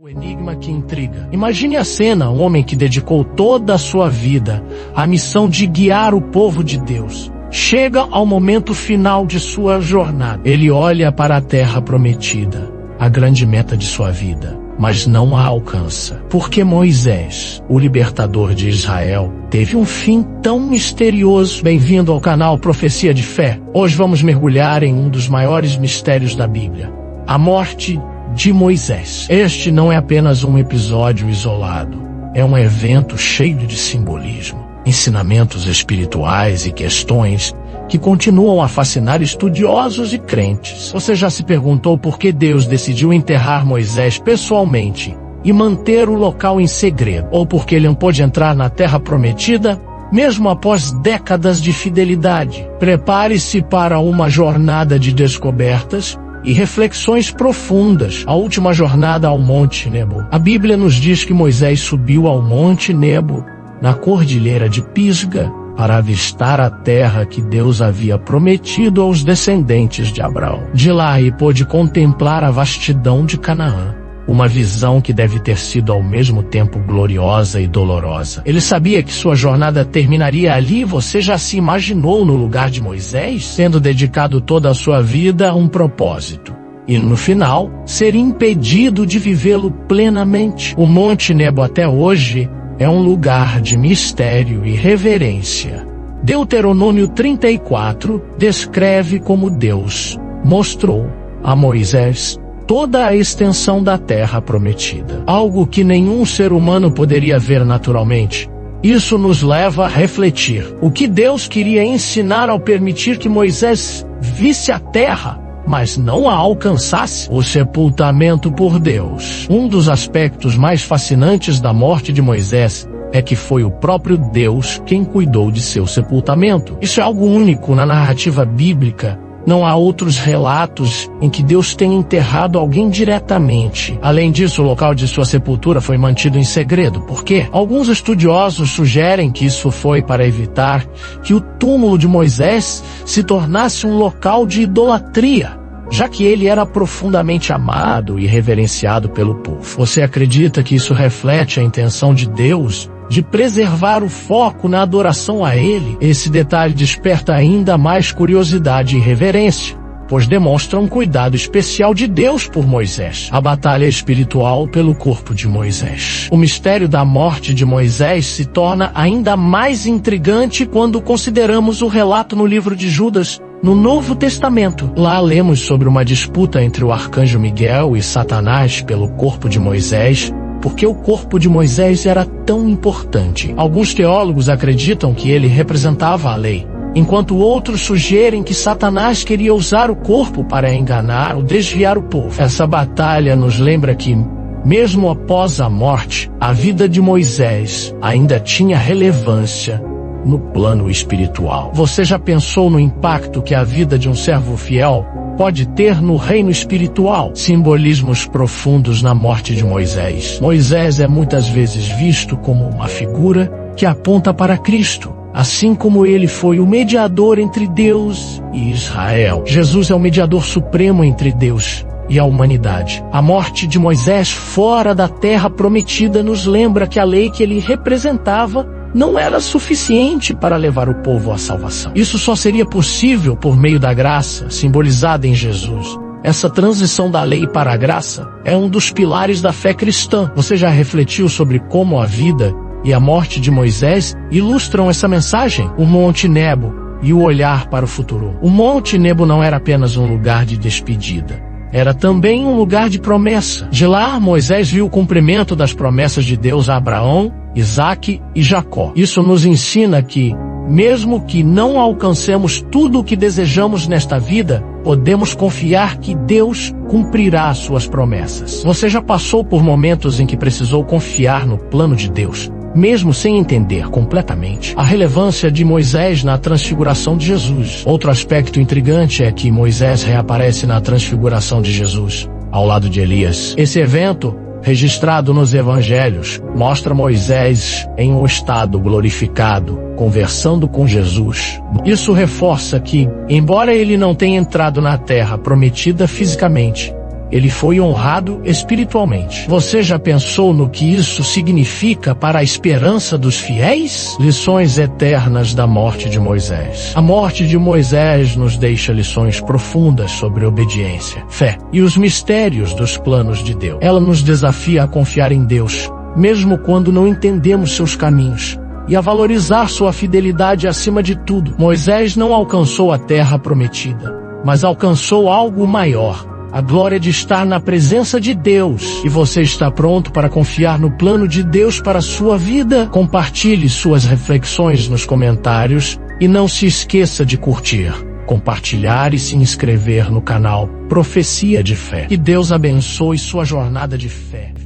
O enigma que intriga. Imagine a cena, um homem que dedicou toda a sua vida à missão de guiar o povo de Deus. Chega ao momento final de sua jornada. Ele olha para a terra prometida, a grande meta de sua vida, mas não a alcança. Porque Moisés, o libertador de Israel, teve um fim tão misterioso. Bem-vindo ao canal Profecia de Fé. Hoje vamos mergulhar em um dos maiores mistérios da Bíblia, a morte de Moisés. Este não é apenas um episódio isolado, é um evento cheio de simbolismo, ensinamentos espirituais e questões que continuam a fascinar estudiosos e crentes. Você já se perguntou por que Deus decidiu enterrar Moisés pessoalmente e manter o local em segredo? Ou porque ele não pôde entrar na Terra Prometida, mesmo após décadas de fidelidade? Prepare-se para uma jornada de descobertas e reflexões profundas. A última jornada ao Monte Nebo. A Bíblia nos diz que Moisés subiu ao Monte Nebo, na cordilheira de Pisga, para avistar a terra que Deus havia prometido aos descendentes de Abraão. De lá ele pôde contemplar a vastidão de Canaã, uma visão que deve ter sido ao mesmo tempo gloriosa e dolorosa. Ele sabia que sua jornada terminaria ali. Você já se imaginou no lugar de Moisés, tendo dedicado toda a sua vida a um propósito, e no final, ser impedido de vivê-lo plenamente? O Monte Nebo até hoje é um lugar de mistério e reverência. Deuteronômio 34 descreve como Deus mostrou a Moisés toda a extensão da terra prometida, algo que nenhum ser humano poderia ver naturalmente. Isso nos leva a refletir o que Deus queria ensinar ao permitir que Moisés visse a terra, mas não a alcançasse. O sepultamento por Deus. Um dos aspectos mais fascinantes da morte de Moisés é que foi o próprio Deus quem cuidou de seu sepultamento. Isso é algo único na narrativa bíblica. Não há outros relatos em que Deus tenha enterrado alguém diretamente. Além disso, o local de sua sepultura foi mantido em segredo. Por quê? Alguns estudiosos sugerem que isso foi para evitar que o túmulo de Moisés se tornasse um local de idolatria, já que ele era profundamente amado e reverenciado pelo povo. Você acredita que isso reflete a intenção de Deus de preservar o foco na adoração a Ele? Esse detalhe desperta ainda mais curiosidade e reverência, pois demonstra um cuidado especial de Deus por Moisés. A batalha espiritual pelo corpo de Moisés. O mistério da morte de Moisés se torna ainda mais intrigante quando consideramos o relato no livro de Judas, no Novo Testamento. Lá lemos sobre uma disputa entre o arcanjo Miguel e Satanás pelo corpo de Moisés, porque o corpo de Moisés era tão importante. Alguns teólogos acreditam que ele representava a lei, enquanto outros sugerem que Satanás queria usar o corpo para enganar ou desviar o povo. Essa batalha nos lembra que, mesmo após a morte, a vida de Moisés ainda tinha relevância no plano espiritual. Você já pensou no impacto que a vida de um servo fiel pode ter no reino espiritual? Simbolismos profundos na morte de Moisés. Moisés é muitas vezes visto como uma figura que aponta para Cristo, assim como ele foi o mediador entre Deus e Israel. Jesus é o mediador supremo entre Deus e a humanidade. A morte de Moisés fora da terra prometida nos lembra que a lei que ele representava não era suficiente para levar o povo à salvação. Isso só seria possível por meio da graça, simbolizada em Jesus. Essa transição da lei para a graça é um dos pilares da fé cristã. Você já refletiu sobre como a vida e a morte de Moisés ilustram essa mensagem? O Monte Nebo e o olhar para o futuro. O Monte Nebo não era apenas um lugar de despedida, era também um lugar de promessa. De lá, Moisés viu o cumprimento das promessas de Deus a Abraão, Isaque e Jacó. Isso nos ensina que, mesmo que não alcancemos tudo o que desejamos nesta vida, podemos confiar que Deus cumprirá suas promessas. Você já passou por momentos em que precisou confiar no plano de Deus, mesmo sem entender completamente a relevância de Moisés na transfiguração de Jesus? Outro aspecto intrigante é que Moisés reaparece na transfiguração de Jesus, ao lado de Elias. Esse evento, registrado nos evangelhos, mostra Moisés em um estado glorificado, conversando com Jesus. Isso reforça que, embora ele não tenha entrado na terra prometida fisicamente, ele foi honrado espiritualmente. Você já pensou no que isso significa para a esperança dos fiéis? Lições eternas da morte de Moisés. A morte de Moisés nos deixa lições profundas sobre obediência, fé e os mistérios dos planos de Deus. Ela nos desafia a confiar em Deus, mesmo quando não entendemos seus caminhos, e a valorizar sua fidelidade acima de tudo. Moisés não alcançou a terra prometida, mas alcançou algo maior: a glória de estar na presença de Deus. E você está pronto para confiar no plano de Deus para a sua vida? Compartilhe suas reflexões nos comentários e não se esqueça de curtir, compartilhar e se inscrever no canal Profecia de Fé. Que Deus abençoe sua jornada de fé.